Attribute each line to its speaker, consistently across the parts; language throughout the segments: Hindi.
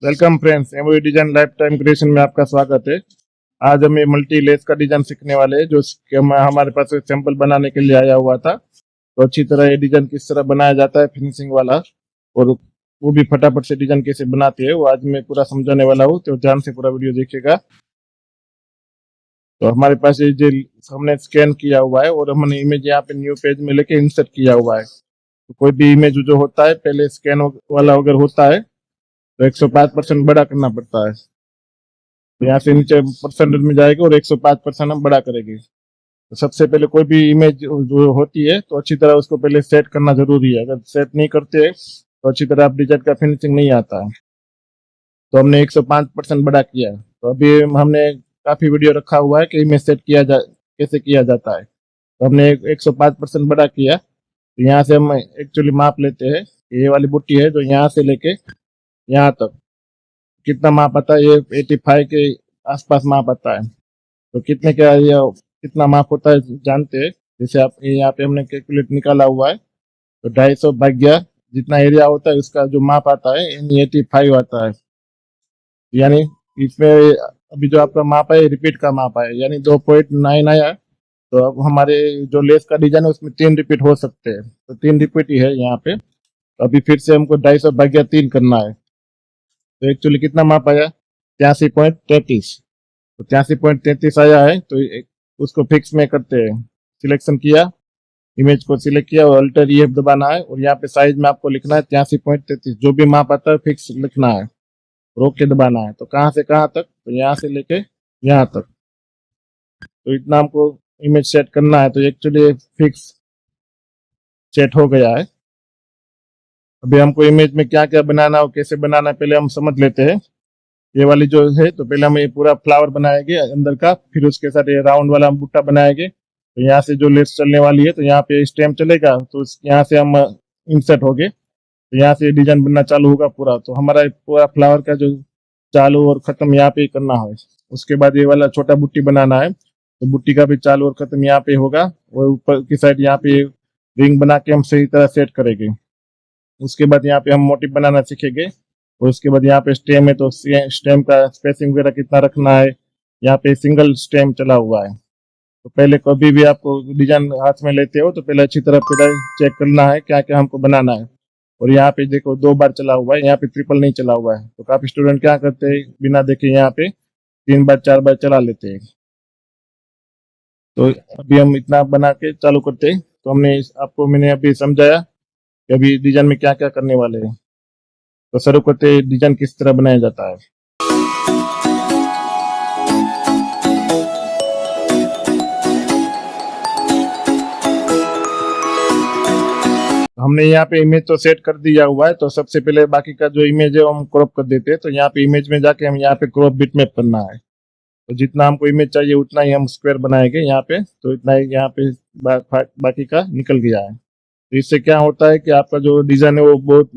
Speaker 1: Welcome friends, MOV design life time creation में आपका स्वागत है। आज हम ये मल्टी लेस का डिजाइन सीखने वाले हैं, जो कि हमारे पास एक सैंपल बनाने के लिए आया हुआ था। तो अच्छी तरह ये डिजाइन किस तरह बनाया जाता है, फिनिशिंग वाला, और वो भी फटाफट से डिजाइन कैसे बनाते हैं, वो आज मैं पूरा समझाने वाला हूँ। तो ध्यान से पूरा वीडियो देखिएगा। तो हमारे पास ये जो हमने स्कैन किया हुआ है और हमने इमेज यहाँ पे न्यू पेज में लेके इंसर्ट किया हुआ है। तो कोई भी इमेज जो होता है, पहले स्कैन वाला अगर होता है तो 105% बड़ा करना पड़ता है। तो यहाँ से नीचे परसेंटेज में जाएगा और 105% हम बड़ा करेंगे। तो सबसे पहले कोई भी इमेज जो होती है तो अच्छी तरह उसको पहले सेट करना जरूरी है। अगर सेट नहीं करते तो अच्छी तरह आप डिजाइन का फिनिशिंग नहीं आता है। तो हमने 105% बड़ा किया। तो अभी हमने काफी वीडियो रखा हुआ है कि इमेज सेट किया जा कैसे किया जाता है। तो हमने 105% बड़ा किया। तो यहाँ से हम एक्चुअली माप लेते हैं। ये वाली बुट्टी है जो यहाँ से लेके यहाँ तक कितना माप आता है, ये 85 के आसपास माप आता है। तो कितने का ये कितना माप होता है जानते हैं। जैसे आप यहाँ पे हमने कैलकुलेट निकाला हुआ है। तो 250 जितना एरिया होता है उसका जो माप आता है 85 आता है। यानी इसमें अभी जो आपका माप है रिपीट का माप है, यानी 2.9 आया। तो अब हमारे जो लेस का डिजाइन है उसमें 3 रिपीट हो सकते हैं। तो 3 रिपीट ही है यहाँ पे। तो अभी फिर से हमको 250/3 करना है। तो एक्चुअली कितना माप आया, 83.33। तो 83.33 आया है। तो उसको फिक्स में करते हैं। सिलेक्शन किया, इमेज को सिलेक्ट किया और अल्टर EF दबाना है और यहाँ पे साइज में आपको लिखना है 83.33। जो भी माप आता है फिक्स लिखना है, रोक के दबाना है। तो कहाँ से कहाँ तक, तो यहाँ से लेके यहाँ तक। तो इतना हमको इमेज सेट करना है। तो एक्चुअली फिक्स सेट हो गया है। अभी हमको इमेज में क्या क्या बनाना है और कैसे बनाना है पहले हम समझ लेते हैं। ये वाली जो है, तो पहले हम ये पूरा फ्लावर बनाएंगे अंदर का, फिर उसके साथ ये राउंड वाला हम बूटा बनाएंगे। तो यहाँ से जो लेस चलने वाली है तो यहाँ पे स्टेम चलेगा, तो यहाँ से हम इंसर्ट हो गए। तो यहाँ से डिजाइन बनना चालू होगा पूरा। तो हमारा पूरा फ्लावर का जो चालू और खत्म यहाँ पे करना है। उसके बाद ये वाला छोटा बुट्टी बनाना है। तो बुट्टी का भी चालू और खत्म यहाँ पे होगा, और ऊपर की साइड यहाँ पे रिंग बना के हम सही तरह सेट करेंगे। उसके बाद यहाँ पे हम मोटिव बनाना सीखेंगे। और उसके बाद यहाँ पे स्टेम है, तो स्टेम का स्पेसिंग वगैरह कितना रखना है। यहाँ पे सिंगल स्टेम चला हुआ है। तो पहले कभी भी आपको डिजाइन हाथ में लेते हो तो पहले अच्छी तरह पहले चेक करना है क्या क्या हमको बनाना है। और यहाँ पे देखो 2 बार चला हुआ है, यहाँ पे ट्रिपल नहीं चला हुआ है। तो काफी स्टूडेंट क्या करते हैं, बिना देखे यहाँ पे 3 बार 4 बार चला लेते हैं। तो अभी हम इतना बना के चालू करते हैं। तो आपको मैंने अभी समझाया कि अभी डिजाइन में क्या क्या करने वाले हैं। तो शुरू करते डिजाइन किस तरह बनाया जाता है। हमने यहाँ पे इमेज तो सेट कर दिया हुआ है। तो सबसे पहले बाकी का जो इमेज है वो हम क्रॉप कर देते हैं। तो यहाँ पे इमेज में जाके हम यहाँ पे क्रॉप बिटमैप करना है। तो जितना हमको इमेज चाहिए उतना ही हम स्क्वायर बनाएंगे यहाँ पे। तो इतना ही यहाँ पे बाकी का निकल गया है। तो इससे क्या होता है कि आपका जो डिजाइन है वो बहुत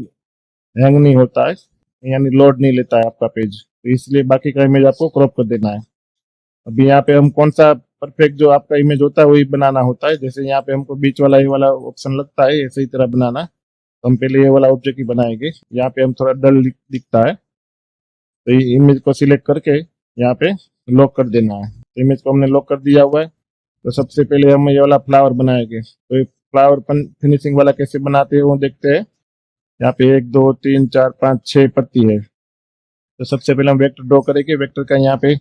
Speaker 1: हैंग नहीं होता है, यानी लोड नहीं लेता है आपका पेज। तो इसलिए बाकी का इमेज आपको क्रॉप कर देना है। अभी यहाँ पे हम कौन सा परफेक्ट जो आपका इमेज होता है वही बनाना होता है। जैसे यहाँ पे हमको बीच वाला ये वाला ऑप्शन लगता है, ऐसे ही तरह बनाना। तो हम पहले ये वाला ऑब्जेक्ट ही बनाएंगे। यहाँ पे हम थोड़ा डल दिखता है, तो ये इमेज को सिलेक्ट करके यहाँ पे लॉक कर देना है। तो इमेज को हमने लॉक कर दिया हुआ है। तो सबसे पहले हम ये वाला फ्लावर बनाएंगे। तो ये फ्लावर फिनिशिंग वाला कैसे बनाते हैं वो देखते हैं। यहाँ पे 1 2 3 4 5 6 पत्ती है। तो सबसे पहले हम वेक्टर ड्रॉ करेंगे। वेक्टर का यहाँ पे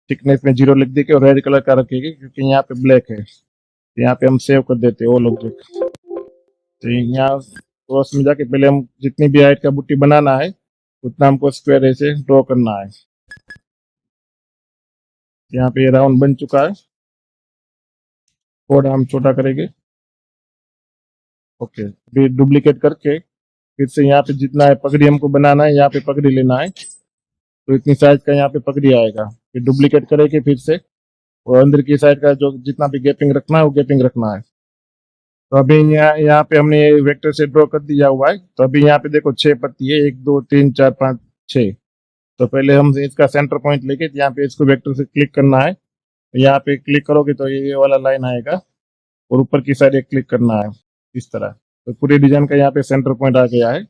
Speaker 1: थिकनेस में 0 लिख देंगे और रेड कलर का रखेंगे क्योंकि यहाँ पे ब्लैक है। तो यहाँ पे हम सेव कर देते हैं ऑल ऑब्जेक्ट। तो यहाँ क्रॉस में जाके पहले हम जितनी भी हाइट का बुट्टी बनाना है उतना हमको स्क्वायर ऐसे ड्रॉ करना है। यहाँ पे राउंड बन चुका है, थोड़ा हम छोटा करेंगे। ओके, अभी डुप्लीकेट करके फिर से यहाँ पे जितना है पगड़ी हमको बनाना है, यहाँ पे पगड़ी लेना है। तो इतनी साइज का यहाँ पे पगड़ी आएगा। फिर डुप्लीकेट करेंगे फिर से, और अंदर की साइड का जो जितना भी गैपिंग रखना है वो गैपिंग रखना है। तो अभी यहाँ पे हमने वेक्टर से ड्रॉ कर दिया हुआ है। तो अभी यहाँ पे देखो 6 पत्ती है, 1 2 3 4 5 6। तो पहले हम इसका सेंटर पॉइंट लेके यहाँ पे इसको वेक्टर से क्लिक करना है। यहाँ पे क्लिक करोगे तो ये वाला लाइन आएगा, और ऊपर की साइड एक क्लिक करना है इस तरह। तो पूरी डिजाइन का यहाँ पे सेंटर पॉइंट आ गया है।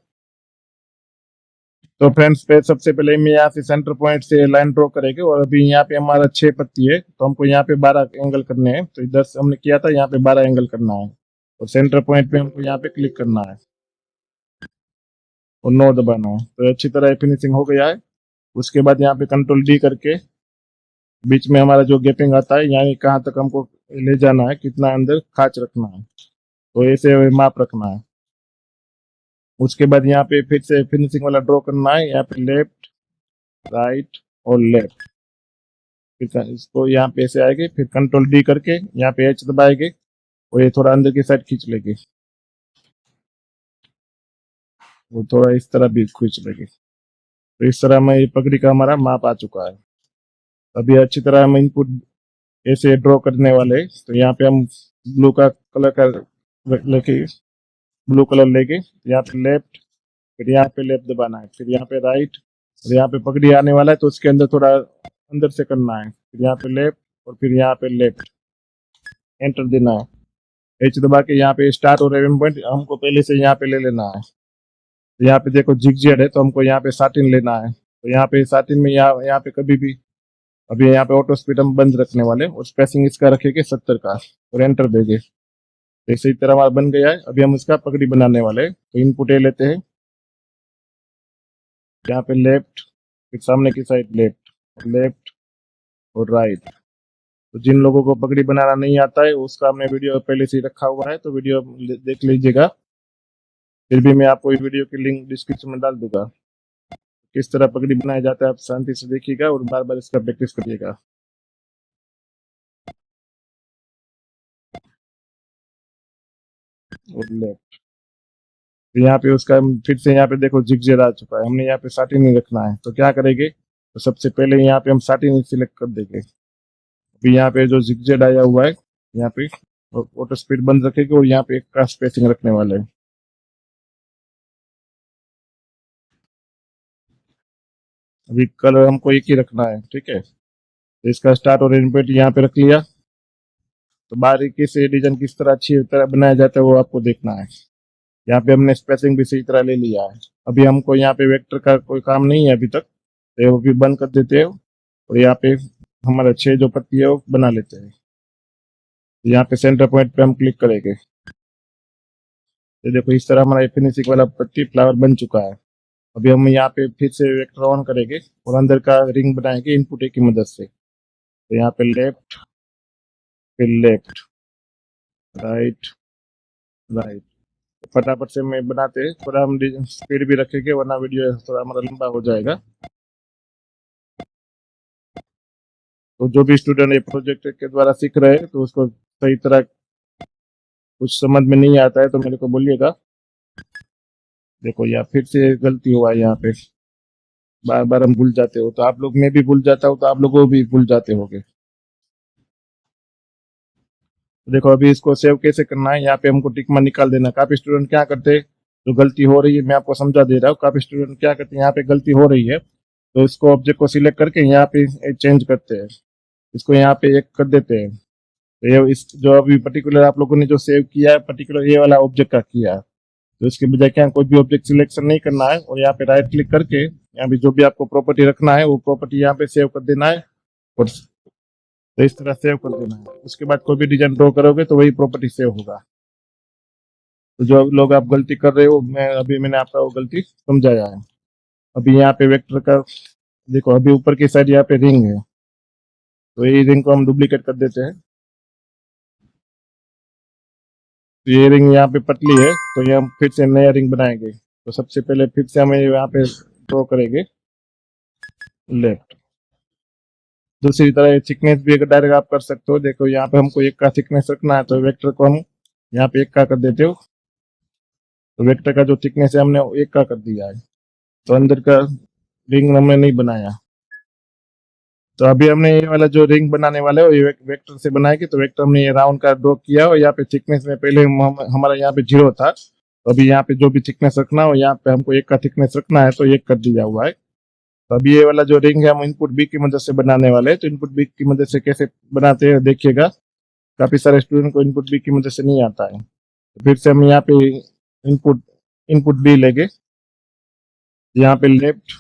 Speaker 1: तो फ्रेंड्स पे सबसे पहले हम यहाँ से सेंटर पॉइंट से लाइन ड्रॉ करेंगे और अभी यहाँ पे हमारा 6 पत्ती है तो हमको यहाँ पे 12 एंगल करने हैं। तो इधर से हमने किया था, यहाँ पे 12 एंगल करना है और सेंटर पॉइंट पे हमको यहाँ पे क्लिक करना है और 9 दबाना है। तो अच्छी तरह फिनिशिंग हो गया है। उसके बाद यहाँ पे कंट्रोल डी करके बीच में हमारा जो गैपिंग आता है यानी कहाँ तक हमको ले जाना है, कितना अंदर खाच रखना है, तो ऐसे माप रखना है। उसके बाद यहाँ पे फिर से फिनिशिंग वाला ड्रॉ करना है, यहाँ पे लेफ्ट राइट और लेफ्ट। फिर इसको यहाँ पे ऐसे आएंगे, फिर कंट्रोल डी करके यहाँ पे एच दबाएंगे और ये थोड़ा अंदर की साइड खींच लेंगे, वो थोड़ा इस तरह भी खींच लेंगे। तो इस तरह में ये पगड़ी का हमारा माप आ चुका है। अभी अच्छी तरह हम इनपुट ऐसे ड्रॉ करने वाले। तो यहाँ पे हम ब्लू का कलर का लेके ब्लू कलर लेके यहाँ पे लेफ्ट, फिर यहाँ पे लेफ्ट दबाना है, फिर यहाँ पे राइट और यहाँ पे पगड़ी आने वाला है तो उसके अंदर थोड़ा अंदर से करना है, फिर यहाँ पे लेफ्ट और फिर यहाँ पे लेफ्ट, एंटर देना है। एच दबा के यहाँ पे स्टार्ट और एंड पॉइंट हमको पहले से यहाँ पे ले लेना है। तो यहाँ पे देखो जिगजेड है तो हमको यहाँ पे 13 लेना है। तो यहाँ पे 13 में यहाँ पे कभी भी अभी यहाँ पे ऑटो स्पीड हम बंद रखने वाले और स्पेसिंग इसका रखेंगे 70 का और एंटर देंगे। तो इसी तरह हमारा बन गया है। अभी हम इसका पगड़ी बनाने वाले हैं। तो इनपुट ए लेते हैं, यहाँ पे लेफ्ट, फिर सामने की साइड लेफ्ट लेफ्ट और राइट। तो जिन लोगों को पगड़ी बनाना नहीं आता है उसका हमने वीडियो पहले से ही रखा हुआ है, तो वीडियो देख लीजिएगा। फिर भी मैं आपको इस वीडियो की लिंक डिस्क्रिप्शन में डाल दूंगा। किस तरह पगड़ी बनाया जाता है आप शांति से देखिएगा और बार बार इसका प्रैक्टिस करिएगा। और लेफ्ट, तो यहाँ पे उसका फिर से यहाँ पे देखो जिगजेड आ चुका है, हमने यहाँ पे 13 रखना है। तो क्या करेंगे, तो सबसे पहले यहाँ पे हम 13 सिलेक्ट कर देंगे। अभी यहाँ पे जो जिगजेड आया हुआ है यहाँ पे ऑटो स्पीड बंद रखेंगे और यहाँ पे एक का स्पेसिंग रखने वाले हैं। अभी कलर हमको एक ही रखना है, ठीक है। तो इसका स्टार्ट और एंड पॉइंट यहाँ पे रख लिया। तो बारीकी से डिजाइन किस तरह अच्छी तरह बनाया जाता है वो आपको देखना है। यहाँ पे हमने स्पेसिंग भी सही तरह ले लिया है। अभी हमको यहाँ पे वेक्टर का कोई काम नहीं है अभी तक, तो वो भी बंद कर देते हैं और यहाँ पे हमारा 6 जो पत्ती है वो बना लेते हैं। यहाँ पे सेंटर पॉइंट पे हम क्लिक करेंगे। तो देखो इस तरह हमारा फिनिशिंग वाला पत्ती फ्लावर बन चुका है। अभी हम यहाँ पे फिर से वेक्टर ऑन करेंगे और अंदर का रिंग बनाएंगे इनपुट ए की मदद से। तो यहाँ पे लेफ्ट, फिर लेफ्ट राइट राइट। फटाफट से मैं बनाते हैं, थोड़ा हम स्पीड भी रखेंगे वरना वीडियो थोड़ा हमारा लंबा हो जाएगा। तो जो भी स्टूडेंट ये प्रोजेक्ट के द्वारा सीख रहे हैं तो उसको सही तरह कुछ समझ में नहीं आता है तो मेरे को बोलिएगा। देखो यहाँ फिर से गलती हुआ है, यहाँ पे बार बार हम भूल जाते हो, तो आप लोग, मैं भी भूल जाता हूँ तो आप लोगों भी भूल जाते होंगे। तो देखो अभी इसको सेव कैसे करना है, यहाँ पे हमको टिक मार्क निकाल देना। काफी स्टूडेंट क्या करते हैं, जो गलती हो रही है मैं आपको समझा दे रहा हूँ। काफी स्टूडेंट क्या करते हैं, यहाँ पे गलती हो रही है तो इसको ऑब्जेक्ट को सिलेक्ट करके यहाँ पे चेंज करते हैं, इसको यहाँ पे एक कर देते हैं। तो ये इस जो अभी पर्टिकुलर आप लोगों ने जो सेव किया है पर्टिकुलर ये वाला ऑब्जेक्ट का किया है, तो इसके बजाय क्या कोई भी ऑब्जेक्ट सिलेक्शन नहीं करना है और यहाँ पे राइट क्लिक करके यहाँ पे जो भी आपको प्रॉपर्टी रखना है वो प्रॉपर्टी यहाँ पे सेव कर देना है और तो इस तरह सेव कर देना है। उसके बाद कोई भी डिजाइन ड्रॉ करोगे तो वही प्रॉपर्टी सेव होगा। तो जो लोग आप गलती कर रहे हो मैंने आपका वो गलती समझाया है। अभी यहाँ पे वेक्टर का देखो, अभी ऊपर की साइड यहाँ पे रिंग है तो ये रिंग को हम डुप्लीकेट कर देते हैं। तो ये रिंग यहाँ पे पतली है तो ये हम फिर से नया रिंग बनाएंगे। तो सबसे पहले फिर से हमें यहाँ पे ड्रॉ करेंगे लेफ्ट। दूसरी तरह थिकनेस भी अगर डायरेक्ट आप कर सकते हो। देखो यहाँ पे हमको एक का थिकनेस रखना है तो वेक्टर को हम यहाँ पे एक का कर देते हो, तो वेक्टर का जो थिकनेस है हमने एक का कर दिया है। तो अंदर का रिंग हमने नहीं बनाया। तो अभी हमने ये वाला जो रिंग बनाने वाला है वो ये वेक्टर से बनाएंगे। तो वेक्टर हमने ये राउंड का ड्रॉ किया और यहाँ पे थिकनेस में पहले हमारा यहाँ पे 0 था, तो अभी यहाँ पे जो भी थिकनेस रखना हो यहाँ पे हमको एक का थिकनेस रखना है तो एक कर दिया हुआ है। तो अभी ये वाला जो रिंग है हम इनपुट बी की मदद से बनाने वाले हैं। तो इनपुट बी की मदद से कैसे बनाते हैं देखिएगा, काफी सारे स्टूडेंट को इनपुट बी की मदद से नहीं आता है। तो फिर से हम यहाँ पे इनपुट इनपुट बी लेंगे यहाँ पे लेफ्ट,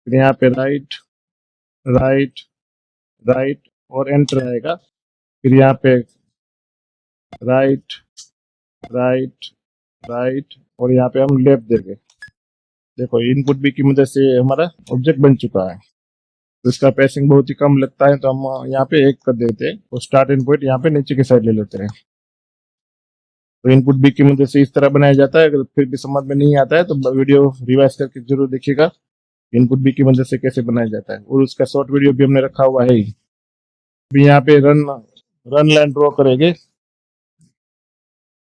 Speaker 1: फिर यहाँ पे राइट, राइट, राइट और एंटर आएगा। फिर यहाँ पे राइट, राइट, राइट और यहाँ पे हम लेफ्ट देंगे। देखो इनपुट बी की मदद से हमारा ऑब्जेक्ट बन चुका है। तो इसका पैसिंग बहुत ही कम लगता है, तो हम यहाँ पे एक कर देते हैं और स्टार्ट इन पॉइंट यहाँ पे नीचे की साइड ले लेते हैं। तो इनपुट बी की मदद से इस तरह बनाया जाता है। अगर फिर भी समझ में नहीं आता है तो वीडियो रिवाइज करके जरूर देखिएगा, इनपुट बी की मदद से कैसे बनाया जाता है, और उसका शॉर्ट वीडियो भी हमने रखा हुआ है ही। अभी यहाँ पे रन लाइन ड्रॉ करेंगे।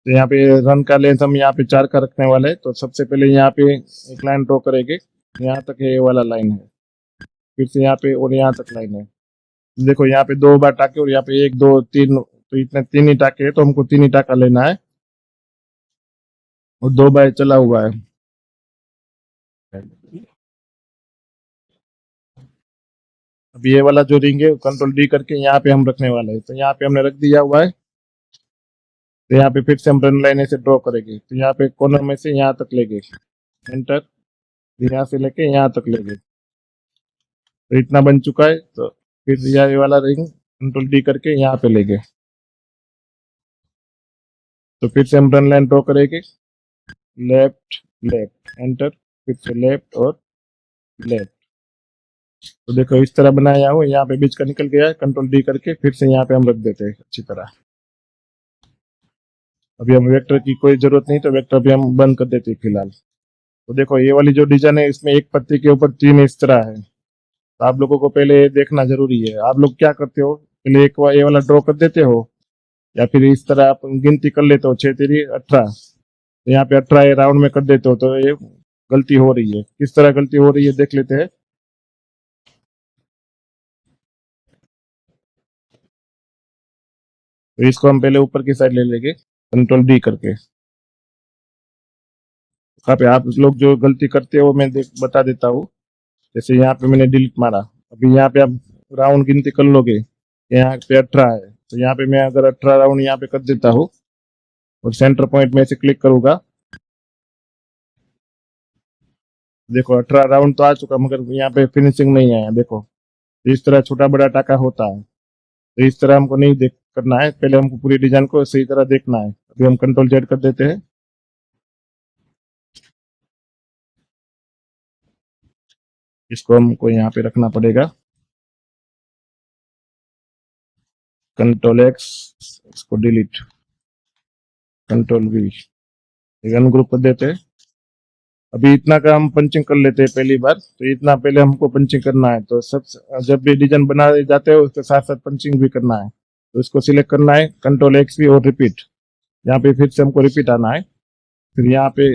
Speaker 1: तो यहाँ पे रन का लेंथ हम यहाँ पे 4 का रखने वाले हैं। तो सबसे पहले यहाँ पे एक लाइन ड्रॉ करेंगे, यहाँ तक ये वाला लाइन है, फिर से यहाँ पे और यहाँ तक लाइन है। देखो यहाँ पे 2 बार टाके और यहाँ पे 1 2 3, तो इतने 3 ही टाके है, तो हमको 3 ही टाका लेना है और 2 बार चला हुआ है। अब ये वाला जो रिंग है कंट्रोल डी करके यहाँ पे हम रखने वाले हैं। तो यहाँ पे हमने रख दिया हुआ है। तो यहाँ पे फिर से हम रन लाइन ऐसे ड्रॉ करेंगे। तो यहाँ पे कॉर्नर में से यहाँ तक लेंगे, एंटर, यहाँ से लेके यहाँ तक लेंगे। तो इतना बन चुका है। तो फिर ये वाला रिंग कंट्रोल डी करके यहाँ पे लेंगे। तो फिर से हम रन लाइन ड्रॉ करेंगे, लेफ्ट, लेफ्ट, एंटर, फिर से लेफ्ट और लेफ्ट। तो देखो इस तरह बनाया हो, यहाँ पे बीच का निकल गया है, कंट्रोल डी करके फिर से यहाँ पे हम रख देते हैं अच्छी तरह। अभी हम वेक्टर की कोई जरूरत नहीं, तो वेक्टर भी हम बंद कर देते हैं फिलहाल। तो देखो ये वाली जो डिजाइन है इसमें एक पत्ती के ऊपर 3 इस तरह है। तो आप लोगों को पहले देखना जरूरी है। आप लोग क्या करते हो, पहले एक ये वाला ड्रॉ कर देते हो, या फिर इस तरह आप गिनती कर लेते हो 6 3 18। तो यहाँ पे 18 राउंड में कर देते हो, तो ये गलती हो रही है। किस तरह गलती हो रही है देख लेते हैं। तो इसको हम पहले ऊपर की साइड ले लेंगे, कंट्रोल डी करके। यहाँ पे आप लोग जो गलती करते हो मैं बता देता हूँ। जैसे यहाँ पे मैंने डिलीट मारा, अभी यहाँ पे आप राउंड गिनती कर लोगे, यहाँ पे 18 है, तो यहाँ पे मैं अगर 18 राउंड यहाँ पे कर देता हूँ और सेंटर पॉइंट में से क्लिक करूंगा, देखो 18 राउंड तो आ चुका, मगर यहाँ पे फिनिशिंग नहीं आया। देखो इस तरह छोटा बड़ा टाका होता है। तो इस तरह हमको नहीं देख करना है, पहले हमको पूरी डिजाइन को सही तरह देखना है। अभी हम कंट्रोल जेड कर देते हैं। इसको हमको यहाँ पे रखना पड़ेगा, कंट्रोल एक्स, इसको डिलीट, कंट्रोल वी, अनग्रुप कर देते हैं। अभी इतना का हम पंचिंग कर लेते हैं पहली बार, तो इतना पहले हमको पंचिंग करना है। तो सब जब भी डिजाइन बनाए जाते हैं उसके साथ साथ पंचिंग भी करना है। तो इसको सिलेक्ट करना है, कंट्रोल एक्स भी और रिपीट। यहाँ पे फिर से हमको रिपीट आना है। फिर यहाँ पे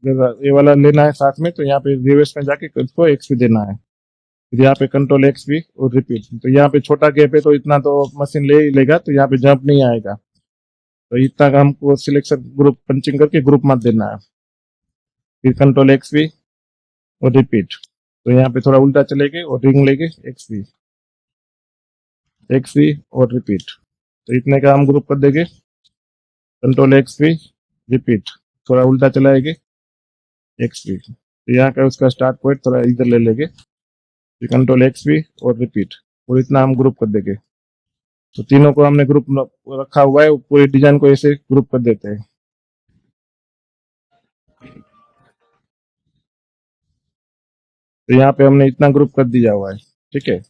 Speaker 1: अगर ये वाला लेना है साथ में, तो यहाँ पे रिवर्स में जाके इसको एक्स भी देना है। फिर यहाँ पे कंट्रोल एक्स भी और रिपीट। तो यहाँ पे छोटा गैप है, तो इतना तो मशीन ले ही लेगा, तो यहाँ पे जंप नहीं आएगा। तो इतना का हमको सिलेक्शन ग्रुप पंचिंग करके ग्रुप मत देना है। फिर कंट्रोल एक्स भी और रिपीट। तो यहाँ पे थोड़ा उल्टा चलेंगे और रिंग लेंगे, एक्स भी और रिपीट। तो इतने का हम ग्रुप कर देंगे, कंट्रोल एक्स भी, रिपीट, थोड़ा उल्टा चलाएंगे, एक्स भी। तो यहाँ का उसका स्टार्ट पॉइंट थोड़ा इधर ले लेंगे, फिर कंट्रोल एक्स भी और रिपीट, और इतना हम ग्रुप कर देंगे। तो तीनों को हमने ग्रुप रखा हुआ है, पूरी डिजाइन को ऐसे ग्रुप कर देते हैं। तो यहाँ पे हमने इतना ग्रुप कर दिया हुआ है, ठीक है।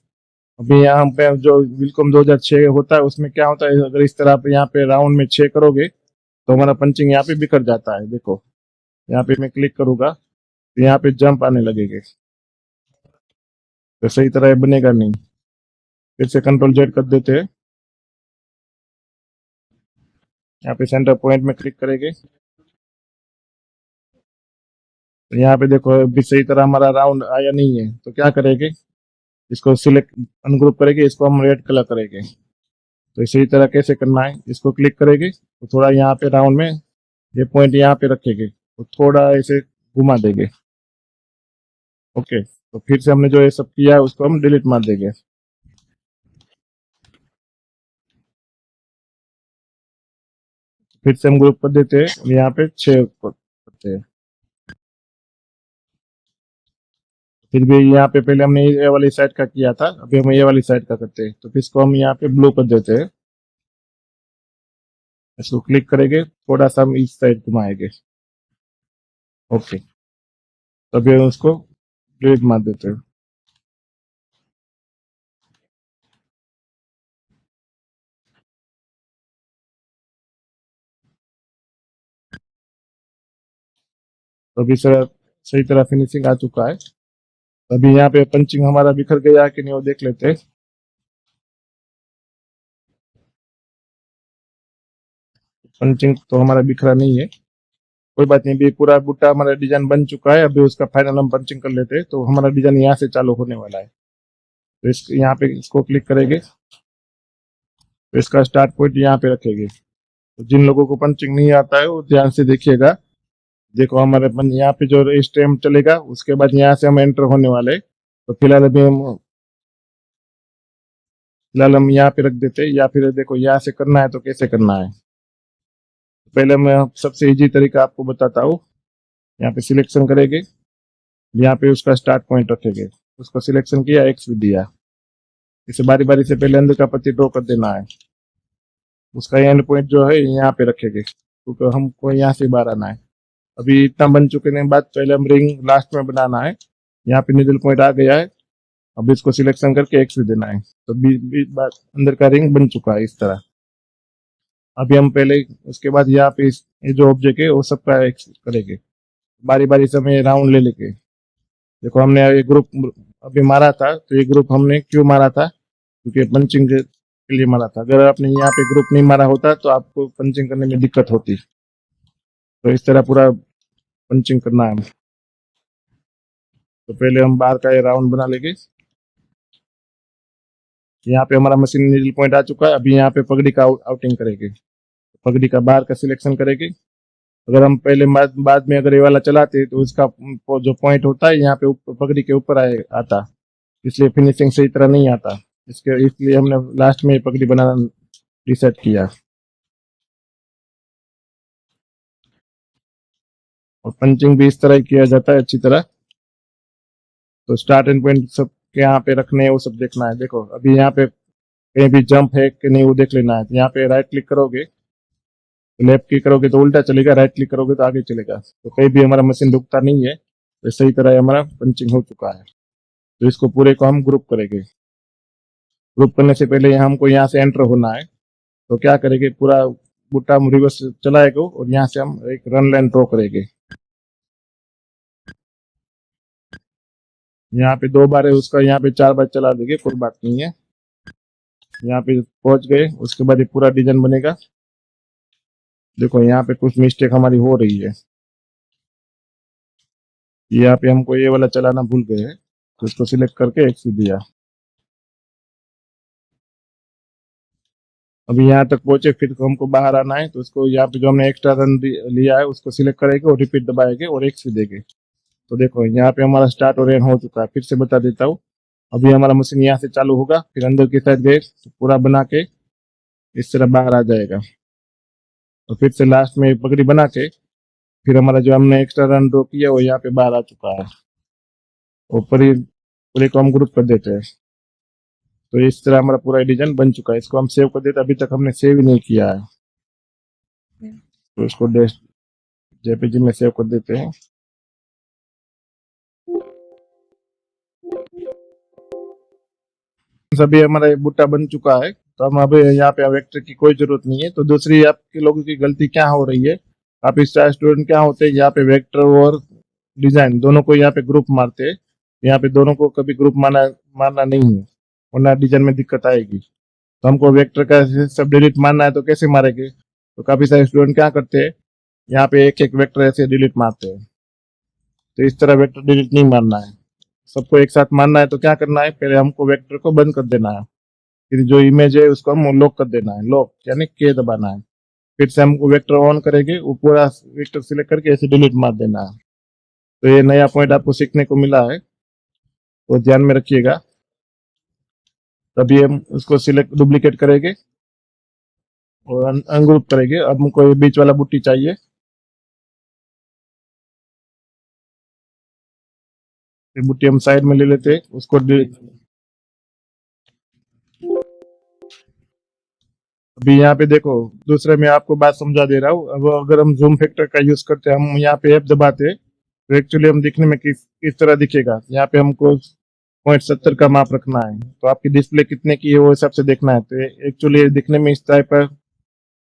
Speaker 1: अभी यहाँ पे जो विलकम 2006 होता है उसमें क्या होता है, अगर इस तरह पे यहाँ पे राउंड में 6 करोगे तो हमारा पंचिंग यहाँ पे बिखर जाता है। देखो यहाँ पे मैं क्लिक करूंगा तो यहाँ पे जंप आने लगेगा, तो सही तरह बनेगा नहीं। फिर से कंट्रोल जेड कर देते हैं, यहाँ पे सेंटर पॉइंट में क्लिक करेंगे। तो यहाँ पे देखो अभी सही तरह हमारा राउंड आया नहीं है, तो क्या करेंगे, इसको सिलेक्ट अनग्रुप करेंगे, इसको हम रेड कलर करेंगे। तो इसी तरह कैसे करना है, इसको क्लिक करेंगे तो थोड़ा यहाँ पे राउंड में ये पॉइंट यहाँ पे रखेंगे, तो थोड़ा ऐसे घुमा देंगे। ओके, तो फिर से हमने जो ये सब किया है उसको हम डिलीट मार देंगे। फिर से हम ग्रुप कर देते हैं, यहाँ पे 6 करते हैं। फिर भी यहाँ पे पहले हमने ये वाली साइड का किया था, अभी हम ये वाली साइड का करते हैं। तो फिर इसको हम यहाँ पे ब्लू कर देते हैं। इसको क्लिक करेंगे, थोड़ा सा हम इस साइड घुमाएंगे। ओके, तो अभी हम उसको डिलीट मार देते हैं। तो अभी सर सही तरह फिनिशिंग आ चुका है। अभी यहाँ पे पंचिंग हमारा बिखर गया है कि नहीं वो देख लेते हैं। पंचिंग तो हमारा बिखरा नहीं है, कोई बात नहीं। अभी पूरा बूटा हमारा डिजाइन बन चुका है, अभी उसका फाइनल हम पंचिंग कर लेते हैं। तो हमारा डिजाइन यहाँ से चालू होने वाला है। तो इस यहाँ पे इसको क्लिक करेंगे, तो इसका स्टार्ट पॉइंट यहाँ पे रखेंगे। तो जिन लोगों को पंचिंग नहीं आता है वो ध्यान से देखिएगा। देखो हमारे यहाँ पे जो स्टेम चलेगा, उसके बाद यहाँ से हम एंटर होने वाले हैं। तो फिलहाल हम यहाँ पे रख देते हैं, या फिर देखो यहाँ से करना है तो कैसे करना है। पहले मैं सबसे इजी तरीका आपको बताता हूँ। यहाँ पे सिलेक्शन करेंगे, यहाँ पे उसका स्टार्ट पॉइंट रखेंगे, उसको सिलेक्शन किया, एक्स भी दिया। इसे बारी बारी से पहले अंदर का पत्ती ड्रॉ कर देना है। उसका एंड पॉइंट जो है यहाँ पे रखेंगे, क्योंकि हमको यहाँ से बाहर आना है। अभी इतना बन चुके के बाद पहले हम रिंग लास्ट में बनाना है। यहाँ पे निडल पॉइंट आ गया है, अब इसको सिलेक्शन करके एक्स भी देना है। तो बार अंदर का रिंग बन चुका है इस तरह। अभी हम पहले उसके बाद यहाँ पे ये जो ऑब्जेक्ट है वो सबका एक्स करेंगे, बारी बारी से हमें राउंड ले लेके। देखो हमने ये ग्रुप अभी मारा था, तो ये ग्रुप हमने क्यों मारा था, क्योंकि पंचिंग के लिए मारा था। अगर आपने यहाँ पे ग्रुप नहीं मारा होता तो आपको पंचिंग करने में दिक्कत होती। तो इस तरह पूरा पंचिंग करना है। तो पहले हम बाहर का ये राउंड बना लेंगे। यहाँ पे हमारा मशीन नीडल पॉइंट आ चुका है। अभी यहाँ पे पगड़ी का आउटिंग करेंगे, पगड़ी का बाहर का सिलेक्शन करेंगे। अगर हम पहले बाद में अगर ये वाला चलाते तो उसका जो पॉइंट होता है यहाँ पे पगड़ी के ऊपर आता, इसलिए फिनिशिंग सही तरह नहीं आता। इसलिए हमने लास्ट में पगड़ी बनाना डिसाइड किया। और पंचिंग भी इस तरह ही किया जाता है अच्छी तरह। तो स्टार्ट एंड पॉइंट सब के यहाँ पे रखने हैं, वो सब देखना है। देखो अभी यहाँ पे कहीं भी जंप है कि नहीं वो देख लेना है। तो यहाँ पे राइट क्लिक करोगे, लेफ्ट क्लिक करोगे तो उल्टा चलेगा, राइट क्लिक करोगे तो आगे चलेगा। तो कहीं भी हमारा मशीन रुकता नहीं है। तो सही तरह हमारा पंचिंग हो चुका है। तो इसको पूरे को हम ग्रुप करेंगे। ग्रुप करने से पहले हमको यहाँ से एंटर होना है। तो क्या करेंगे, पूरा बूटा हम रिवर्स चलाएगा और यहाँ से हम एक रन लाइन ड्रॉ करेंगे। यहाँ पे 2 बार है उसका, यहाँ पे 4 बार चला देंगे, कोई बात नहीं है। यहाँ पे पहुंच गए, उसके बाद ये पूरा डिजाइन बनेगा। देखो यहाँ पे कुछ मिस्टेक हमारी हो रही है। यहाँ पे हमको ये वाला चलाना भूल गए हैं, तो इसको सिलेक्ट करके एक्स दिया। अभी यहाँ तक पहुंचे, फिर तो हमको बाहर आना है। तो उसको यहाँ पे जो हमने एक्स्ट्रा रन लिया है उसको सिलेक्ट करेंगे और रिपीट दबाएंगे और एक्स भी देंगे। तो देखो यहाँ पे हमारा स्टार्ट और एंड हो चुका है। फिर से बता देता हूँ। अभी हमारा मशीन यहाँ से चालू होगा, फिर अंदर की साइड गए तो पूरा बना के इस तरह बाहर आ जाएगा। और फिर से लास्ट में पगड़ी बना के फिर हमारा जो हमने एक्स्ट्रा रन ड्रॉ किया वो यहाँ पे बाहर आ चुका है। ऊपर ही पूरे को हम ग्रुप कर देते हैं। तो इस तरह हमारा पूरा डिजाइन बन चुका है। इसको हम सेव कर देते, अभी तक हमने सेव ही नहीं किया है। तो इसको जेपीजी में सेव कर देते हैं। सभी हमारा ये बूटा बन चुका है। तो हम अभी यहाँ पे वेक्टर की कोई जरूरत नहीं है। तो दूसरी आपके लोगों की गलती क्या हो रही है, आप इस स्टूडेंट क्या होते हैं, यहाँ पे वेक्टर और डिजाइन दोनों को यहाँ पे ग्रुप मारते हैं। यहाँ पे दोनों को कभी ग्रुप मारना नहीं है, वरना डिजाइन में दिक्कत आएगी। तो हमको वेक्टर का सब डिलीट मारना है, तो कैसे मारेंगे। तो काफी सारे स्टूडेंट क्या करते हैं, यहाँ पे एक एक वेक्टर ऐसे डिलीट मारते हैं। तो इस तरह वेक्टर डिलीट नहीं मारना है, सबको एक साथ मारना है। तो क्या करना है, पहले हमको वेक्टर को बंद कर देना है। फिर जो इमेज है उसको हम लॉक कर देना है, लॉक यानी के दबाना है। फिर से हम वेक्टर ऑन करेंगे, वो पूरा वेक्टर सिलेक्ट करके ऐसे डिलीट मार देना है। तो ये नया पॉइंट आपको सीखने को मिला है, तो ध्यान में रखिएगा। तभी हम उसको सिलेक्ट डुप्लीकेट करेंगे और अनग्रुप करेंगे। अब हमको ये बीच वाला बुट्टी चाहिए। ये बूटी हम साइड में ले लेते हैं उसको अभी यहाँ पे देखो, दूसरे में आपको बात समझा दे रहा हूँ। अब अगर हम जूम फैक्टर का यूज करते हैं, हम यहाँ पे एफ दबाते हैं, तो एक्चुअली हम दिखने में किस तरह दिखेगा। यहाँ पे हमको 0.70 का माप रखना है, तो आपकी डिस्प्ले कितने की है वो हिसाब से देखना है। तो एक्चुअली दिखने में इस टाइप पर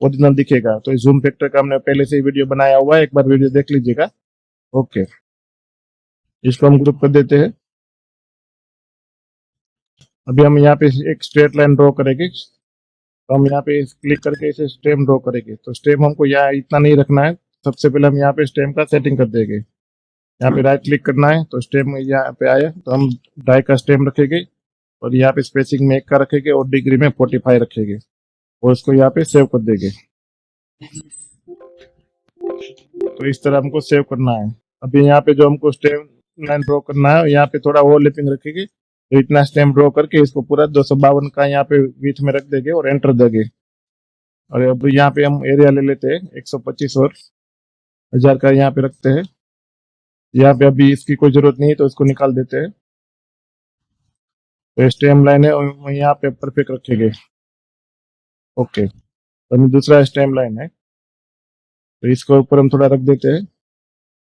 Speaker 1: ओरिजिनल दिखेगा। तो इस जूम फैक्टर का हमने पहले से ही वीडियो बनाया हुआ है, एक बार वीडियो देख लीजिएगा। ओके, इसको हम ग्रुप कर देते हैं। अभी हम यहाँ पे एक स्ट्रेट लाइन ड्रॉ करेंगे, तो हम यहाँ पे क्लिक करके इसे स्टेम ड्रॉ करेंगे। तो स्टेम हमको यहाँ इतना नहीं रखना है, सबसे पहले हम यहाँ पे स्टेम का सेटिंग कर देंगे। यहाँ पे राइट क्लिक करना है, तो स्टेम यहाँ पे आया तो हम डाई का स्टेम रखेंगे, और यहाँ पे स्पेसिंग में 1 का रखेंगे और डिग्री में 45 रखेंगे, और उसको यहाँ पे सेव कर देंगे। तो इस तरह हमको सेव करना है। अभी यहाँ पे जो हमको स्टेम लाइन ड्रॉ करना है, यहाँ पे थोड़ा ओवरलैपिंग रखेंगे, तो इतना स्टेम ड्रॉ करके इसको पूरा 252 का यहाँ पे बीच में रख देंगे और एंटर देंगे। और अब यहाँ पे हम एरिया ले लेते हैं 125 और 1000 का यहाँ पे रखते हैं। यहाँ पे अभी इसकी कोई जरूरत नहीं है, तो इसको निकाल देते हैं। तो स्टेम लाइन है और यहाँ पे परफेक्ट रखेंगे। ओके, तो अभी दूसरा स्टेम लाइन है, तो इसको ऊपर हम थोड़ा रख देते हैं।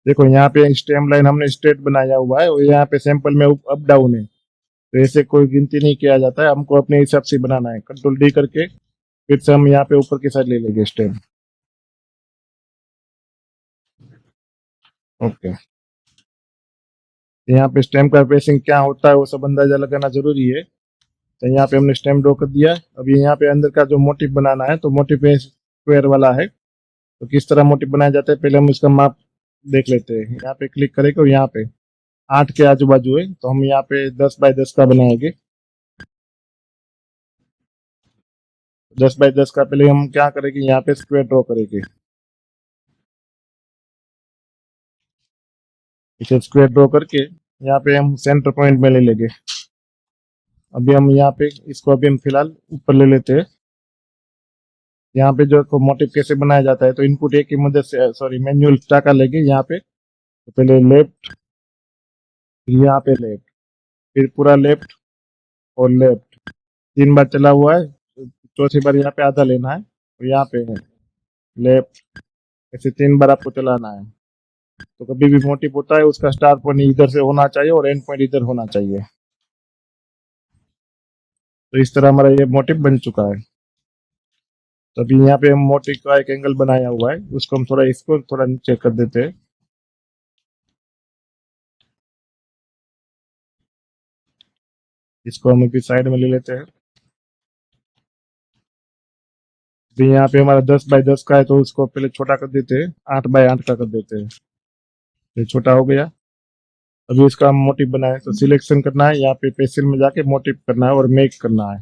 Speaker 1: देखो यहाँ पे स्टेम लाइन हमने स्ट्रेट बनाया हुआ है, और यहाँ पे सैंपल में अप डाउन है, तो ऐसे कोई गिनती नहीं किया जाता है, हमको अपने हिसाब से बनाना है। कंट्रोल डी करके फिर से हम यहाँ पे ऊपर की साइड ले लेंगे स्टेम। ओके, यहाँ पे स्टेम का पेसिंग क्या होता है वो सब अंदाजा लगाना जरूरी है। तो यहाँ पे हमने स्टेम ड्रॉ कर दिया। अभी यहाँ पे अंदर का जो मोटिव बनाना है, तो मोटिव स्क्वायर वाला है, तो किस तरह मोटिव बनाया जाता है पहले हम इसका माप देख लेते हैं। यहाँ पे क्लिक करेंगे और यहाँ पे 8 के आजू बाजू है, तो हम यहाँ पे 10 बाय 10 का बनाएंगे। 10 बाय 10 का पहले हम क्या करेंगे, यहाँ पे स्क्वायर ड्रॉ करेंगे। इसे स्क्वायर ड्रॉ करके यहाँ पे हम सेंटर पॉइंट में ले लेंगे। अभी हम यहाँ पे इसको अभी हम फिलहाल ऊपर ले लेते हैं। यहाँ पे जो मोटिव कैसे बनाया जाता है, तो इनपुट ए की मदद से, सॉरी मैनुअल क्या कर लेंगे। यहाँ पे तो पहले लेफ्ट, फिर यहाँ पे लेफ्ट, फिर पूरा लेफ्ट और लेफ्ट 3 बार चला हुआ है। चौथी बार यहाँ पे आधा लेना है, तो यहाँ पे है लेफ्ट, ऐसे 3 बार आपको चलाना है। तो कभी भी मोटिव होता है उसका स्टार्ट पॉइंट इधर से होना चाहिए और एंड पॉइंट इधर होना चाहिए। तो इस तरह हमारा ये मोटिव बन चुका है। तो अभी यहाँ पे हम मोटिव का एक एंगल बनाया हुआ है, उसको हम थोड़ा इसको थोड़ा नीचे कर देते हैं। इसको हम अभी साइड में ले लेते हैं। अभी यहाँ पे हमारा 10 बाय 10 का है, तो उसको पहले छोटा कर देते हैं, 8 बाय 8 का कर देते हैं। ये छोटा हो गया। अभी इसका हम मोटिव बनाए, तो सिलेक्शन करना है, यहाँ पे पेंसिल में जाके मोटिव करना है और मेक करना है।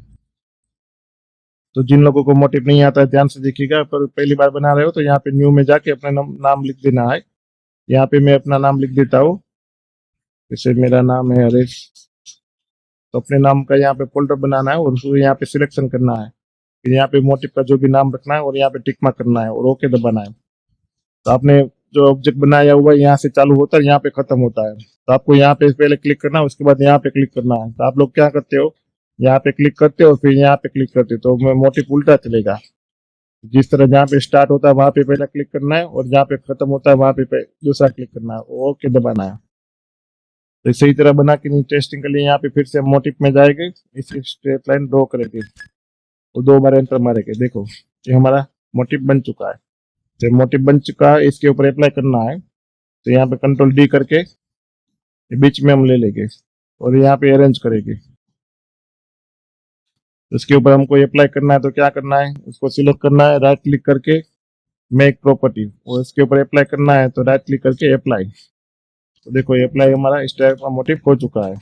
Speaker 1: तो जिन लोगों को मोटिव नहीं आता है ध्यान से देखिएगा, पर पहली बार बना रहे हो तो यहाँ पे न्यू में जाके अपना नाम लिख देना है। यहाँ पे मैं अपना नाम लिख देता हूँ, जैसे मेरा नाम है हरीश। तो अपने नाम का यहाँ पे फोल्डर बनाना है और उसको यहाँ पे सिलेक्शन करना है। फिर यहाँ पे मोटिव का जो भी नाम रखना है और यहाँ पे टिक मार्क करना है और ओके दबाना है। तो आपने जो ऑब्जेक्ट बनाया हुआ है यहाँ से चालू होता है, यहाँ पे खत्म होता है। तो आपको यहाँ पे पहले क्लिक करना है, उसके बाद यहाँ पे क्लिक करना है। तो आप लोग क्या करते हो, यहाँ पे क्लिक करते हो फिर यहाँ पे क्लिक करते हो, तो मोटिव उल्टा चलेगा। जिस तरह जहाँ पे स्टार्ट होता है वहां पे पहले क्लिक करना है, और जहाँ पे खत्म होता है वहां पे दूसरा क्लिक करना है, ओके दबाना है। तो सही तरह बना के नहीं टेस्टिंग के लिए यहाँ पे फिर से मोटिव में जाएंगे, इसे स्ट्रेट लाइन ड्रॉ करेंगे और 2 बार एंटर मारेंगे। देखो ये हमारा मोटिव बन चुका है। जब मोटिव बन चुका है इसके ऊपर अप्लाई करना है, तो यहाँ पे कंट्रोल डी करके बीच में हम ले लेंगे और यहाँ पे अरेंज करेंगे। उसके ऊपर हमको अप्लाई करना है, तो क्या करना है, उसको सिलेक्ट करना है, राइट क्लिक करके मेक प्रॉपर्टी, और इसके ऊपर अप्लाई करना है तो राइट क्लिक करके अप्लाई। तो देखो ये अप्लाई हमारा इस टाइप का मोटिव हो चुका है।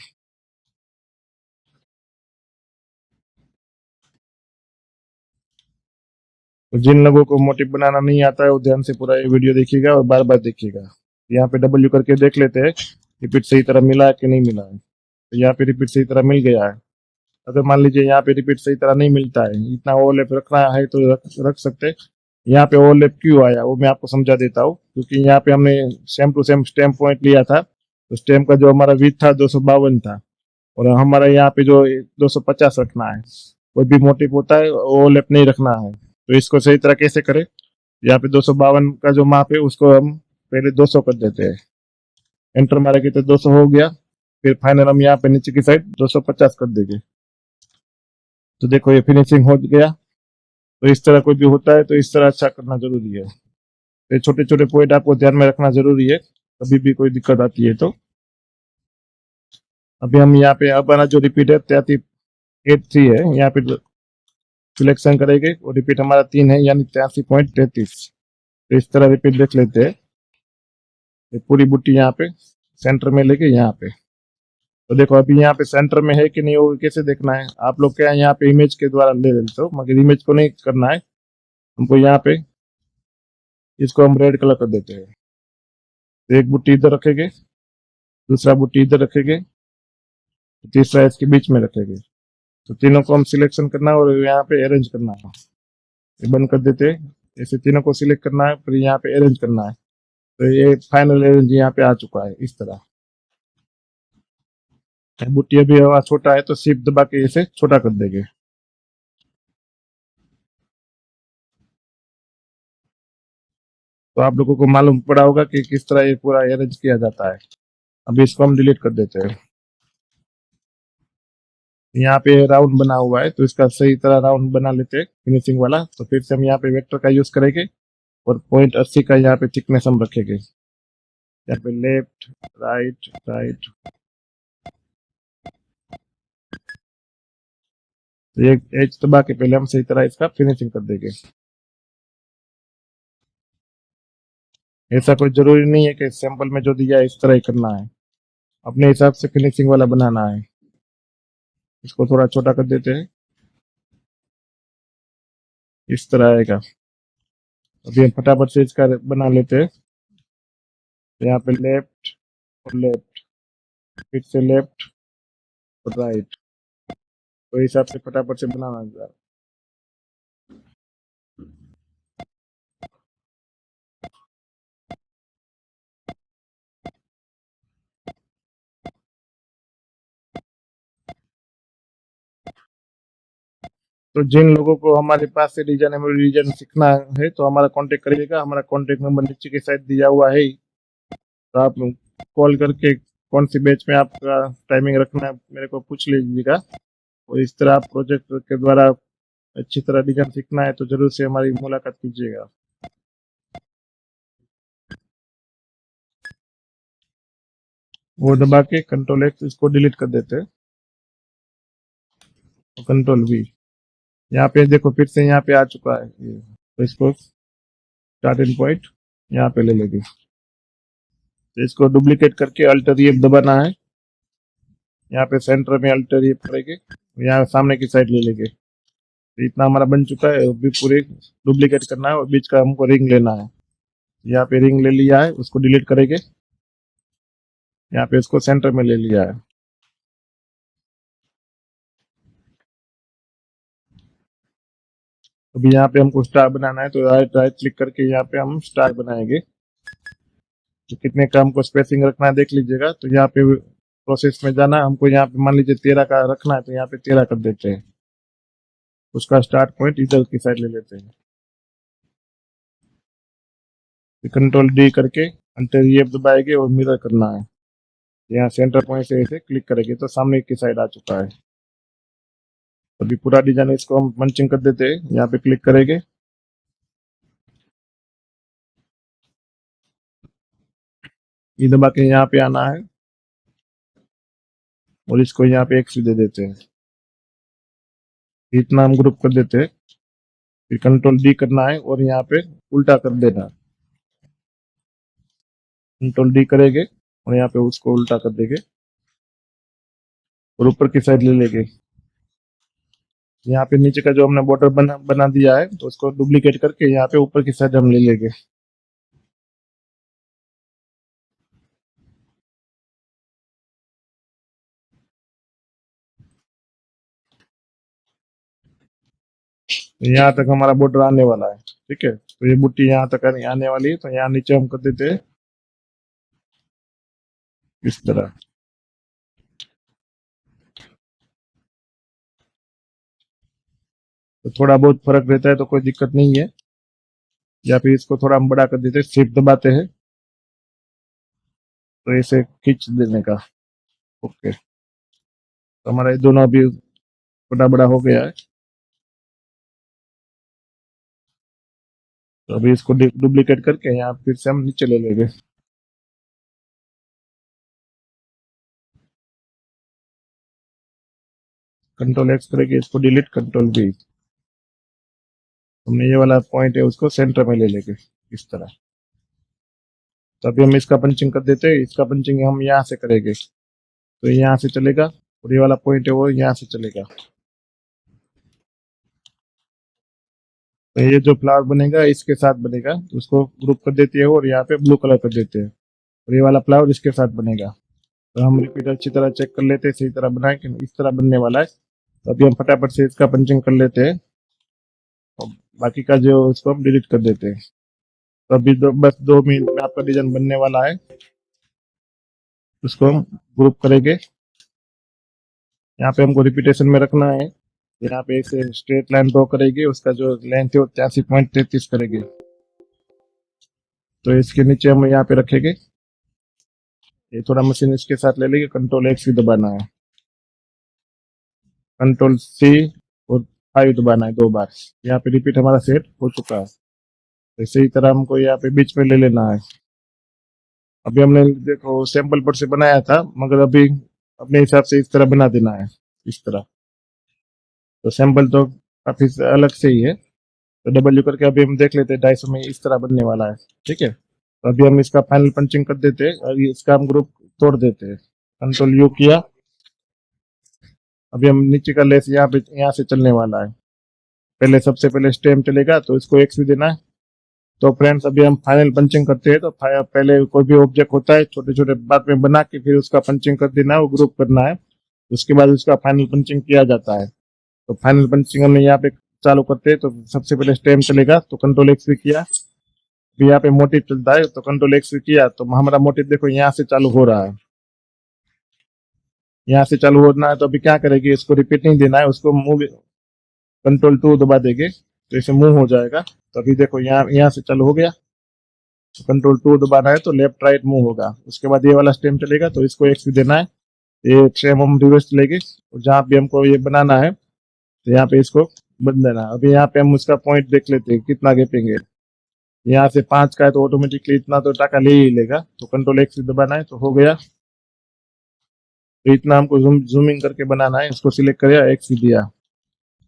Speaker 1: तो जिन लोगों को मोटिव बनाना नहीं आता है वो ध्यान से पूरा ये वीडियो देखिएगा और बार बार देखिएगा। यहाँ पे डब्ल्यू करके देख लेते हैं रिपीट सही तरह मिला है कि नहीं मिला है। तो यहाँ पे रिपीट सही तरह मिल गया है। अगर मान लीजिए यहाँ पे रिपीट सही तरह नहीं मिलता है, इतना ओवरलैप रखना है तो रख सकते हैं। यहाँ पे ओवरलैप क्यों आया वो मैं आपको समझा देता हूँ, क्योंकि यहाँ पे हमने same to same stem point लिया था, तो स्टेम का जो हमारा विथ था 252 था, और हमारा यहाँ पे जो 250 रखना है। कोई भी मोटिव होता है ओवरलैप नहीं रखना है। तो इसको सही तरह कैसे करें, यहाँ पे 252 का जो माप है उसको हम पहले 200 कर देते हैं, एंटर मारेंगे तो 200 हो गया। फिर फाइनल हम यहाँ पे नीचे की साइड 250 कर देंगे। तो देखो ये फिनिशिंग हो गया। तो इस तरह कोई भी होता है तो इस तरह अच्छा करना जरूरी है। तो छोटे छोटे पॉइंट आपको ध्यान में रखना जरूरी है, कभी भी कोई दिक्कत आती है तो। अभी हम यहाँ पे हमारा जो रिपीट है 83 है, यहाँ पे सिलेक्शन करेंगे और रिपीट हमारा 3 है यानी 83.33। तो इस तरह रिपीट देख लेते हैं। ये पूरी बुट्टी यहाँ पे सेंटर में लेके यहाँ पे। तो देखो अभी यहाँ पे सेंटर में है कि नहीं, वो कैसे देखना है, आप लोग क्या यहाँ पे इमेज के द्वारा ले लेते हो, मगर इमेज को नहीं करना है हमको। यहाँ पे इसको हम रेड कलर कर देते हैं। तो एक बुट्टी इधर रखेंगे, दूसरा बुट्टी इधर रखेंगे, तीसरा इसके बीच में रखेंगे। तो तीनों को हम सिलेक्शन करना है और यहाँ पे अरेंज करना है। ये बंद कर देते हैं। ऐसे तीनों को सिलेक्ट करना है, फिर यहाँ पे अरेंज करना है। तो ये फाइनल अरेंज यहाँ पे आ चुका है इस तरह। बुट्टी अभी हवा छोटा है तो शिफ्ट दबा के इसे छोटा कर देंगे। तो आप लोगों को मालूम पड़ा होगा कि किस तरह ये पूरा अरेंज किया जाता है। अभी इसको हम डिलीट कर देते हैं। यहाँ पे राउंड बना हुआ है तो इसका सही तरह राउंड बना लेते हैं फिनिशिंग वाला। तो फिर से हम यहाँ पे वेक्टर का यूज करेंगे और 0.80 का यहाँ पे थिकनेस हम रखेंगे। यहाँ पे लेफ्ट राइट राइट, तो एक एज दबा के पहले हम सही तरह इसका फिनिशिंग कर देंगे। ऐसा कोई जरूरी नहीं है कि सैंपल में जो दिया है इस तरह ही करना है, अपने हिसाब से फिनिशिंग वाला बनाना है। इसको थोड़ा छोटा कर देते हैं, इस तरह आएगा। अभी हम फटाफट से इसका बना लेते हैं। तो यहाँ पे लेफ्ट और लेफ्ट, फिर से लेफ्ट और राइट, तो हिसाब से फटाफट से बनाना है। तो जिन लोगों को हमारे पास से डिजाइनेबल डिजाइन सीखना है तो हमारा कांटेक्ट करिएगा। हमारा कांटेक्ट नंबर नीचे की साइड दिया हुआ है। तो आप कॉल करके कौन सी बैच में आपका टाइमिंग रखना है मेरे को पूछ लीजिएगा। और इस तरह आप प्रोजेक्ट के द्वारा अच्छी तरह डिजाइन सीखना है तो जरूर से हमारी मुलाकात कीजिएगा। वो दबा के कंट्रोल एक्स इसको डिलीट कर देते हैं, तो कंट्रोल वी। यहाँ पे देखो फिर से यहाँ पे आ चुका है ये। तो इसको स्टार्टिंग पॉइंट यहाँ पे ले लेंगे। तो इसको डुप्लीकेट करके अल्टर एफ दबाना है। यहाँ पे सेंटर में अल्टर एफ करेंगे, यहाँ सामने की साइड ले लेंगे। तो इतना हमारा बन चुका है। अभी पूरे डुप्लीकेट करना है और बीच का हमको रिंग लेना है। यहाँ पे रिंग ले लिया है, उसको डिलीट करेंगे। यहाँ पे इसको सेंटर में ले लिया है। अभी यहाँ पे हमको स्टार बनाना है तो राइट राइट क्लिक करके यहाँ पे हम स्टार बनाएंगे। तो कितने का हमको स्पेसिंग रखना है देख लीजिएगा। तो यहाँ पे प्रोसेस में जाना है हमको, यहाँ पे मान लीजिए 13 का रखना है तो यहाँ पे 13 कर देते हैं। उसका स्टार्ट पॉइंट इधर की साइड ले लेते हैं। कंट्रोल डी करके अंटर ये दबाएंगे और मिरर करना है। यहाँ सेंटर पॉइंट से ऐसे क्लिक करेंगे तो सामने की साइड आ चुका है। अभी पूरा डिजाइन इसको हम पंचिंग कर देते हैं। यहाँ पे क्लिक करेंगे, ये दबा के यहाँ पे आना है और इसको यहाँ पे एक्स दे देते हैं। इतना हम ग्रुप कर देते हैं। फिर कंट्रोल डी करना है और यहाँ पे उल्टा कर देना है। कंट्रोल डी करेंगे और यहाँ पे उसको उल्टा कर देंगे और ऊपर की साइड ले लेंगे। यहाँ पे नीचे का जो हमने बॉर्डर बना दिया है तो उसको डुप्लीकेट करके यहाँ पे ऊपर की साइड हम ले लेंगे। यहाँ तक हमारा बॉर्डर आने वाला है। ठीक है, तो ये बुट्टी यहाँ तक आने वाली है। तो यहाँ नीचे हम कर देते हैं इस तरह। तो थोड़ा बहुत फर्क रहता है तो कोई दिक्कत नहीं है, या फिर इसको थोड़ा हम बड़ा कर देते हैं, शिफ्ट दबाते हैं तो इसे खींच देने का। ओके, तो हमारा ये दोनों अभी बड़ा बड़ा हो गया है। तो अभी इसको डुप्लीकेट करके यहाँ फिर से हम नीचे ले लेंगे। कंट्रोल एक्स करेंगे, इसको डिलीट, कंट्रोल बी। हमने ये वाला पॉइंट है उसको सेंटर में ले लेंगे इस तरह। तो अभी हम इसका पंचिंग कर देते हैं, इसका पंचिंग हम यहाँ से करेंगे तो यहाँ से चलेगा, और ये वाला पॉइंट है वो यहाँ से चलेगा। तो ये जो फ्लावर बनेगा इसके साथ बनेगा, तो उसको ग्रुप कर देती है और यहाँ पे ब्लू कलर कर देते हैं, और ये वाला फ्लावर इसके साथ बनेगा। तो हम रिपीट अच्छी तरह चेक कर लेते हैं, सही तरह बनाए कि इस तरह बनने वाला है। तो अभी हम फटाफट से इसका पंचिंग कर लेते हैं और बाकी का जो इसको हम डिलीट कर देते हैं। तो अभी बस 2 मिनट में आपका डिजाइन बनने वाला है। उसको हम ग्रुप करेंगे, यहाँ पे हमको रिपीटेशन में रखना है। यहाँ पे एक स्ट्रेट लाइन ड्रॉ करेंगे, उसका जो लेंथ है वो 83.33 करेंगे। तो इसके नीचे हम यहाँ पे रखेंगे, ये थोड़ा मशीन इसके साथ ले लेंगे, कंट्रोल एक्स भी दबाना है, कंट्रोल सी और 5 दबाना है 2 बार। यहाँ पे रिपीट हमारा सेट हो चुका है। तो इसी तरह हमको यहाँ पे बीच में ले लेना है। अभी हमने देखो सैंपल पर से बनाया था, मगर अभी अपने हिसाब से इस तरह बना देना है, इस तरह। तो सैंपल तो काफी अलग से ही है, तो डब्ल्यू करके अभी हम देख लेते हैं 250 में इस तरह बनने वाला है। ठीक है, तो अभी हम इसका फाइनल पंचिंग कर देते हैं और इसका हम ग्रुप तोड़ देते हैं। कंट्रोल यू किया, अभी हम नीचे का लेस यहाँ पे यहाँ से चलने वाला है। पहले सबसे पहले स्टेम चलेगा तो इसको एक्स भी देना है। तो फ्रेंड्स अभी हम फाइनल पंचिंग करते हैं। तो पहले कोई भी ऑब्जेक्ट होता है छोटे छोटे पार्ट में बना के फिर उसका पंचिंग कर देना है, वो ग्रुप करना है, उसके बाद उसका फाइनल पंचिंग किया जाता है। तो फाइनल पंचिंग हमने यहाँ पे चालू करते हैं। तो सबसे पहले स्टेम चलेगा तो कंट्रोल एक्स भी किया, फिर यहाँ पे मोटिव चलता है तो कंट्रोल एक्स भी किया। तो हमारा मोटिव देखो यहाँ से चालू हो रहा है, यहाँ से चालू होना है। तो अभी क्या करेगी, इसको रिपीट नहीं देना है, उसको मूव कंट्रोल 2 दबा देंगे तो इसे मूव हो जाएगा। तो अभी देखो यहाँ यहाँ से चालू हो गया, तो कंट्रोल 2 दबाना है तो लेफ्ट राइट मूव होगा। उसके बाद ये वाला स्टेम चलेगा तो इसको एक्स भी देना है, ये स्टेम हम रिवर्स लेंगे और जहाँ भी हमको ये बनाना है तो यहाँ पे इसको बदल देना है। अभी यहाँ पे हम उसका पॉइंट देख लेते हैं कितना गैपिंग है। यहाँ से 5 का है तो ऑटोमेटिकली इतना तो टाका ले ही लेगा, तो कंट्रोल एक्स भी दबाना है तो हो गया। तो इतना हमको जूमिंग करके बनाना है, इसको सिलेक्ट कर एक्स भी दिया।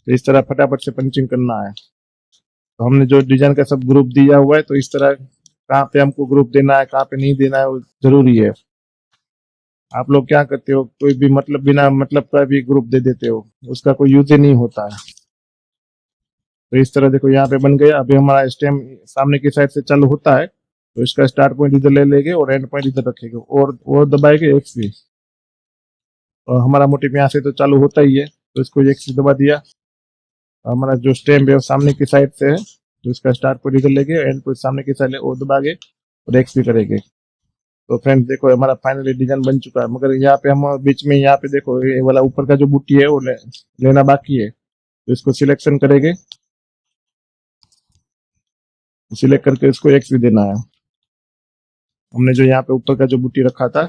Speaker 1: तो इस तरह फटाफट से पंचिंग करना है। तो हमने जो डिजाइन का सब ग्रुप दिया हुआ है, तो इस तरह कहाँ पे हमको ग्रुप देना है कहाँ पे नहीं देना है वो जरूरी है। आप लोग क्या करते हो, कोई भी मतलब बिना मतलब का भी ग्रुप दे देते हो, उसका कोई यूज ही नहीं होता है। तो इस तरह देखो यहाँ पे बन गया। अभी हमारा स्टेम सामने की साइड से चालू होता है तो इसका स्टार्ट पॉइंट इधर ले लेंगे और एंड पॉइंट इधर रखेंगे और दबाएंगे एक्स भी। और हमारा मोटिव यहाँ से तो चालू होता ही है तो इसको एक्स दबा दिया। हमारा जो स्टेम है वो सामने की साइड से है तो इसका स्टार्ट पॉइंट इधर लेंगे, एंड पॉइंट सामने की साइड और दबागे और एक्स भी करेंगे। तो फ्रेंड्स देखो हमारा फाइनली डिजाइन बन चुका है, मगर यहाँ पे हम बीच में यहाँ पे देखो ये वाला ऊपर का जो बूटी है वो लेना बाकी है। तो इसको सिलेक्शन करेंगे, सिलेक्ट करके इसको एक्स भी देना है। हमने जो यहाँ पे ऊपर का जो बूटी रखा था,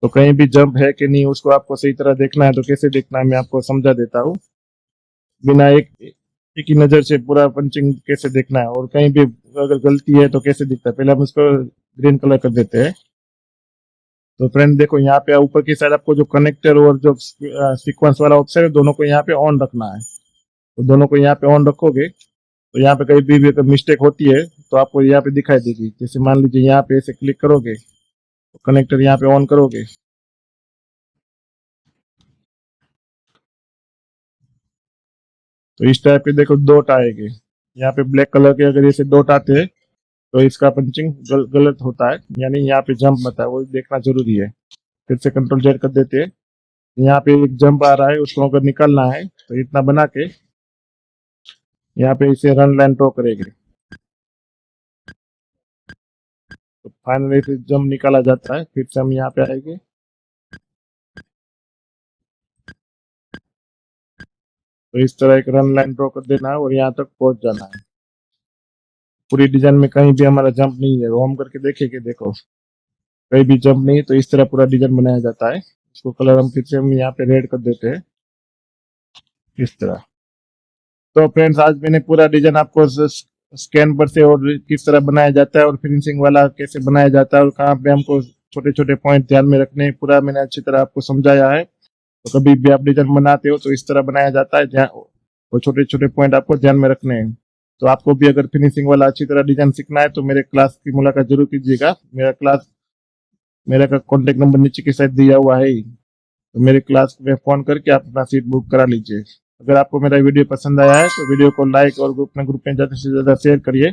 Speaker 1: तो कहीं भी जंप है कि नहीं उसको आपको सही तरह देखना है। तो कैसे देखना है मैं आपको समझा देता हूँ, बिना एक ही नजर से पूरा पंचिंग कैसे देखना है, और कहीं भी अगर गलती है तो कैसे दिखता है। पहले हम इसको ग्रीन कलर कर देते हैं। तो फ्रेंड देखो यहाँ पे ऊपर की साइड आपको जो कनेक्टर और जो सीक्वेंस वाला ऑप्शन है दोनों को यहाँ पे ऑन रखना है। तो दोनों को यहाँ पे ऑन रखोगे तो यहाँ पे कहीं भी अगर मिस्टेक होती है तो आपको यहाँ पे दिखाई देगी। जैसे मान लीजिए यहाँ पे ऐसे क्लिक करोगे तो कनेक्टर यहाँ पे ऑन करोगे तो इस टाइप के देखो डॉट आएंगे। यहाँ पे ब्लैक कलर के अगर ऐसे डॉट आते हैं तो इसका पंचिंग गलत होता है, यानी यहाँ पे जंप आता है, वो देखना जरूरी है। फिर से कंट्रोल जेड कर देते हैं। यहाँ पे एक जंप आ रहा है, उसको अगर निकालना है तो इतना बना के यहाँ पे इसे रन लाइन ड्रॉ करेंगे। तो फाइनली फिर जंप निकाला जाता है। फिर से हम यहाँ पे आएंगे, तो इस तरह एक रन लाइन ड्रॉ कर देना है और यहाँ तक पहुंच जाना है। पूरी डिजाइन में कहीं भी हमारा जंप नहीं है, होम करके देखेंगे, देखो कहीं भी जंप नहीं है। तो इस तरह पूरा डिजाइन बनाया जाता है। इसको कलर हम फिर से हम यहाँ पे रेड कर देते हैं इस तरह। तो फ्रेंड्स, आज मैंने पूरा डिजाइन आपको स्कैन पर से और किस तरह बनाया जाता है और फिनिशिंग वाला कैसे बनाया जाता है और कहाँ पे हमको छोटे छोटे पॉइंट ध्यान में रखने हैं, पूरा मैंने अच्छी तरह आपको समझाया है। तो कभी भी आप डिजाइन बनाते हो तो इस तरह बनाया जाता है, और छोटे छोटे पॉइंट आपको ध्यान में रखने हैं। तो आपको भी अगर फिनिशिंग वाला अच्छी तरह डिजाइन सीखना है तो मेरे क्लास की मुलाकात जरूर कीजिएगा। मेरा का कॉन्टेक्ट नंबर नीचे की साइड दिया हुआ है, तो मेरे क्लास में फोन करके आप अपना सीट बुक करा लीजिए। अगर आपको मेरा वीडियो पसंद आया है तो वीडियो को लाइक और अपने ग्रुप में ज़्यादा से ज़्यादा शेयर करिए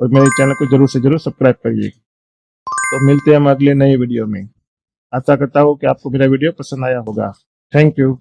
Speaker 1: और मेरे चैनल को जरूर से जरूर सब्सक्राइब करिए। तो मिलते हैं हम अगले नए वीडियो में। आशा करता हूँ कि आपको मेरा वीडियो पसंद आया होगा। Thank you.